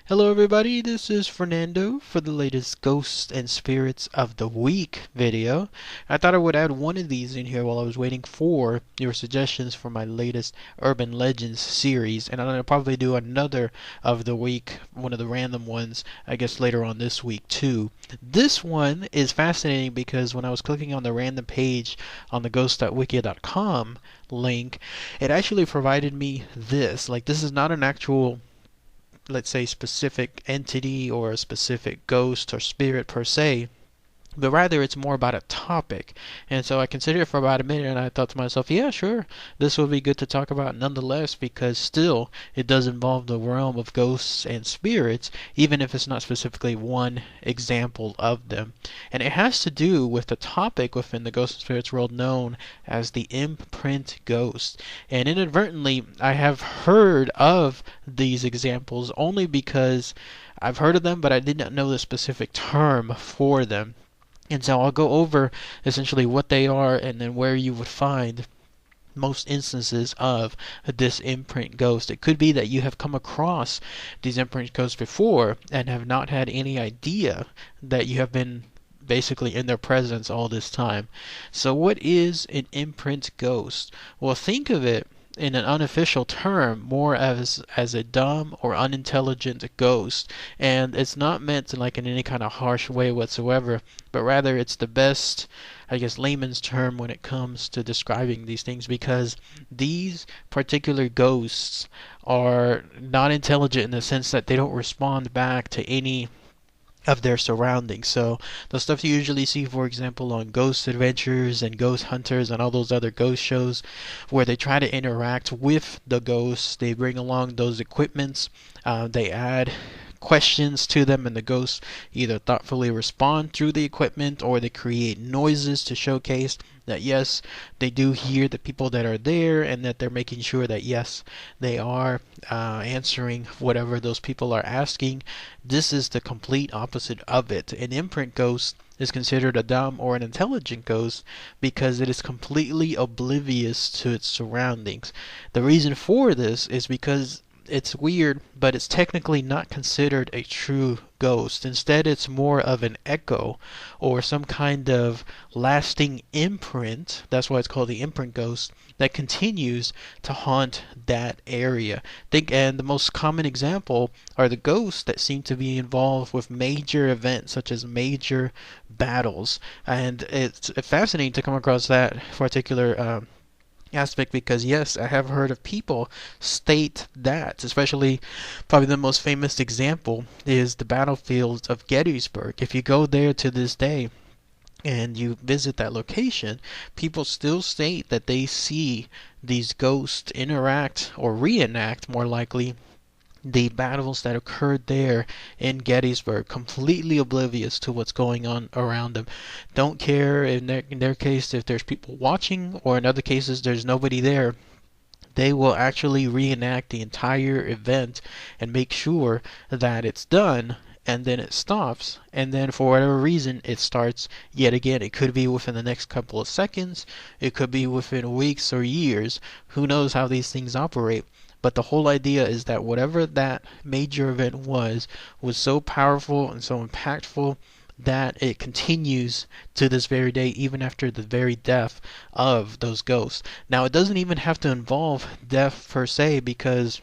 Hello everybody, this is Fernando for the latest Ghosts and Spirits of the Week video. I thought I would add one of these in here while I was waiting for your suggestions for my latest Urban Legends series, and I'm going to probably do another of the week, one of the random ones, I guess later on this week too. This one is fascinating because when I was clicking on the random page on the ghost.wiki.com link, it actually provided me this. Like, this is not an actual, let's say, specific entity or a specific ghost or spirit per se, but rather it's more about a topic. And so I considered it for about a minute and I thought to myself, yeah, sure, this will be good to talk about nonetheless, because still it does involve the realm of ghosts and spirits, even if it's not specifically one example of them. And it has to do with the topic within the ghost and spirits world known as the Imprint Ghost. And inadvertently, I have heard of these examples only because I've heard of them, but I did not know the specific term for them. And so I'll go over essentially what they are and then where you would find most instances of this imprint ghost. It could be that you have come across these imprint ghosts before and have not had any idea that you have been basically in their presence all this time. So what is an imprint ghost? Well, think of it in an unofficial term more as a dumb or unintelligent ghost, and it's not meant to like in any kind of harsh way whatsoever, but rather it's the best, I guess, layman's term when it comes to describing these things, because these particular ghosts are not intelligent in the sense that they don't respond back to any of their surroundings. So the stuff you usually see, for example, on Ghost Adventures and Ghost Hunters and all those other ghost shows, where they try to interact with the ghosts, they bring along those equipments, they add questions to them, and the ghosts either thoughtfully respond through the equipment or they create noises to showcase that yes, they do hear the people that are there, and that they're making sure that yes, they are answering whatever those people are asking. This is the complete opposite of it. An imprint ghost is considered a dumb or an intelligent ghost because it is completely oblivious to its surroundings. The reason for this is because it's weird, but it's technically not considered a true ghost. Instead, it's more of an echo or some kind of lasting imprint. That's why it's called the imprint ghost, that continues to haunt that area. And the most common example are the ghosts that seem to be involved with major events such as major battles. And it's fascinating to come across that particular aspect, because yes, I have heard of people state that, especially probably the most famous example is the battlefield of Gettysburg. If you go there to this day and you visit that location, people still state that they see these ghosts interact or reenact, more likely, the battles that occurred there in Gettysburg, completely oblivious to what's going on around them. Don't care in their case if there's people watching, or in other cases there's nobody there. They will actually reenact the entire event and make sure that it's done, and then it stops, and then for whatever reason it starts yet again. It could be within the next couple of seconds, it could be within weeks or years. Who knows how these things operate? But the whole idea is that whatever that major event was so powerful and so impactful that it continues to this very day, even after the very death of those ghosts. Now, it doesn't even have to involve death per se, because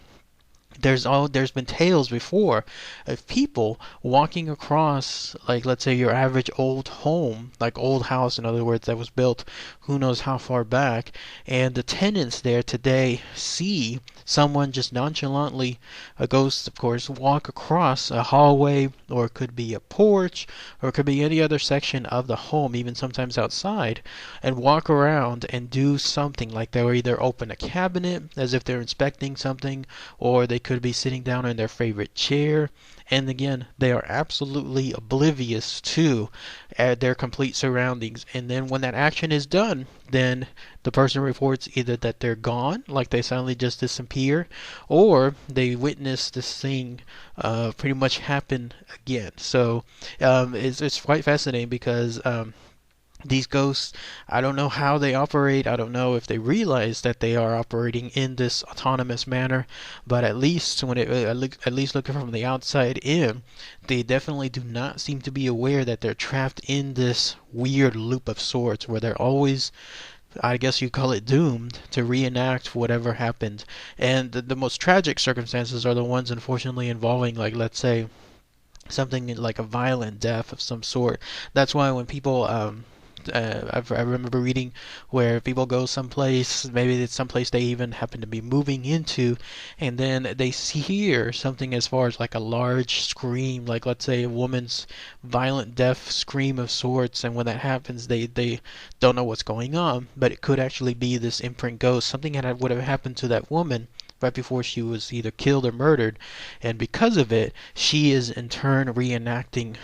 there's been tales before of people walking across, like, let's say your average old home, like old house, in other words, that was built who knows how far back, and the tenants there today see someone just nonchalantly, a ghost of course, walk across a hallway, or it could be a porch, or it could be any other section of the home, even sometimes outside, and walk around and do something. Like they'll either open a cabinet as if they're inspecting something, or they could be sitting down in their favorite chair, and again, they are absolutely oblivious to their complete surroundings. And then when that action is done, then the person reports either that they're gone, like they suddenly just disappear, or they witness this thing pretty much happen again. So it's quite fascinating, because These ghosts, I don't know how they operate. I don't know if they realize that they are operating in this autonomous manner, but at least at least looking from the outside in, they definitely do not seem to be aware that they're trapped in this weird loop of sorts where they're always, I guess you call it, doomed to reenact whatever happened. And the most tragic circumstances are the ones unfortunately involving, like, let's say something like a violent death of some sort. That's why when people I remember reading where people go someplace, maybe it's someplace they even happen to be moving into, and then they hear something as far as like a large scream, like let's say a woman's violent death scream of sorts, and when that happens, they don't know what's going on, but it could actually be this imprint ghost, something that would have happened to that woman right before she was either killed or murdered, and because of it, she is in turn reenacting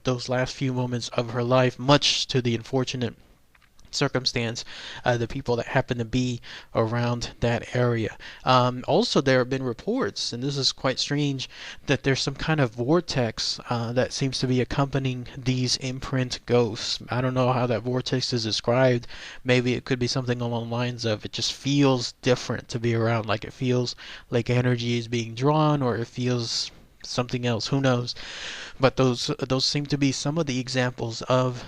those last few moments of her life, much to the unfortunate circumstance, the people that happen to be around that area. Also, there have been reports, and this is quite strange, that there's some kind of vortex that seems to be accompanying these imprint ghosts. I don't know how that vortex is described. Maybe it could be something along the lines of it just feels different to be around, like it feels like energy is being drawn, or it feels something else. Who knows? But those seem to be some of the examples of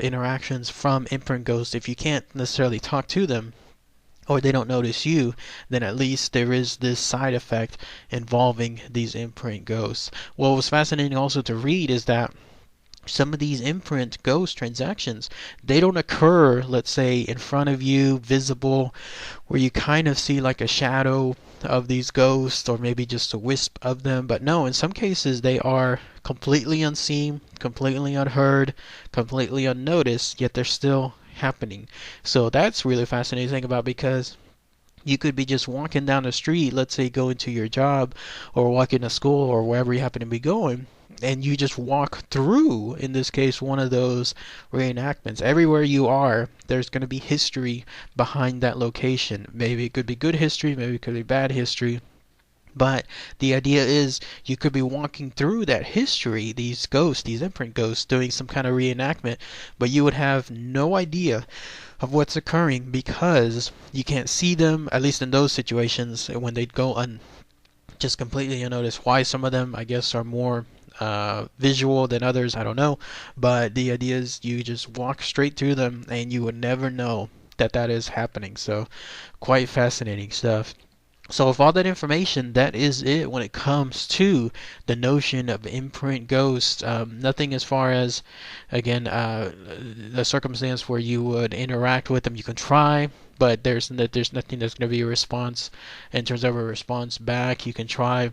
interactions from imprint ghosts. If you can't necessarily talk to them, or they don't notice you, then at least there is this side effect involving these imprint ghosts. What was fascinating also to read is that some of these imprint ghost transactions, they don't occur, let's say, in front of you, visible, where you kind of see like a shadow of these ghosts or maybe just a wisp of them. But no, in some cases they are completely unseen, completely unheard, completely unnoticed, yet they're still happening. So that's really fascinating to think about, because you could be just walking down the street, let's say going to your job or walking to school or wherever you happen to be going, and you just walk through, in this case, one of those reenactments. Everywhere you are, there's going to be history behind that location. Maybe it could be good history, maybe it could be bad history. But the idea is you could be walking through that history, these ghosts, these imprint ghosts, doing some kind of reenactment, but you would have no idea of what's occurring because you can't see them, at least in those situations when they go just completely unnoticed. Why some of them, I guess, are more visual than others, I don't know. But the idea is you just walk straight through them and you would never know that that is happening. So quite fascinating stuff. So with all that information, that is it when it comes to the notion of imprint ghosts. Nothing as far as, again, the circumstance where you would interact with them. You can try, but there's nothing that's going to be a response in terms of a response back. You can try,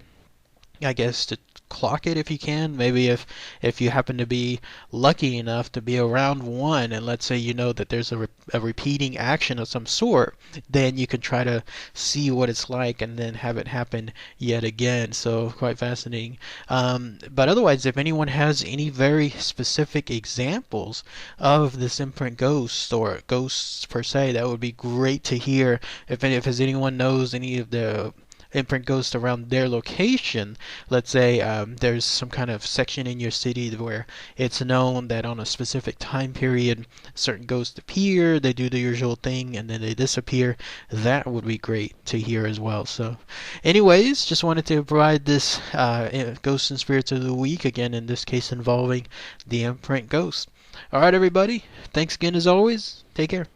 I guess, to clock it if you can. Maybe if you happen to be lucky enough to be around one, and let's say you know that there's a repeating action of some sort, then you can try to see what it's like and then have it happen yet again. So quite fascinating. But otherwise, if anyone has any very specific examples of this imprint ghost or ghosts per se, that would be great to hear. If anyone knows any of the imprint ghosts around their location, let's say there's some kind of section in your city where it's known that on a specific time period certain ghosts appear, they do the usual thing, and then they disappear, that would be great to hear as well. So anyways, just wanted to provide this Ghosts and Spirits of the Week, again in this case involving the imprint ghost. Alright everybody, thanks again as always, take care.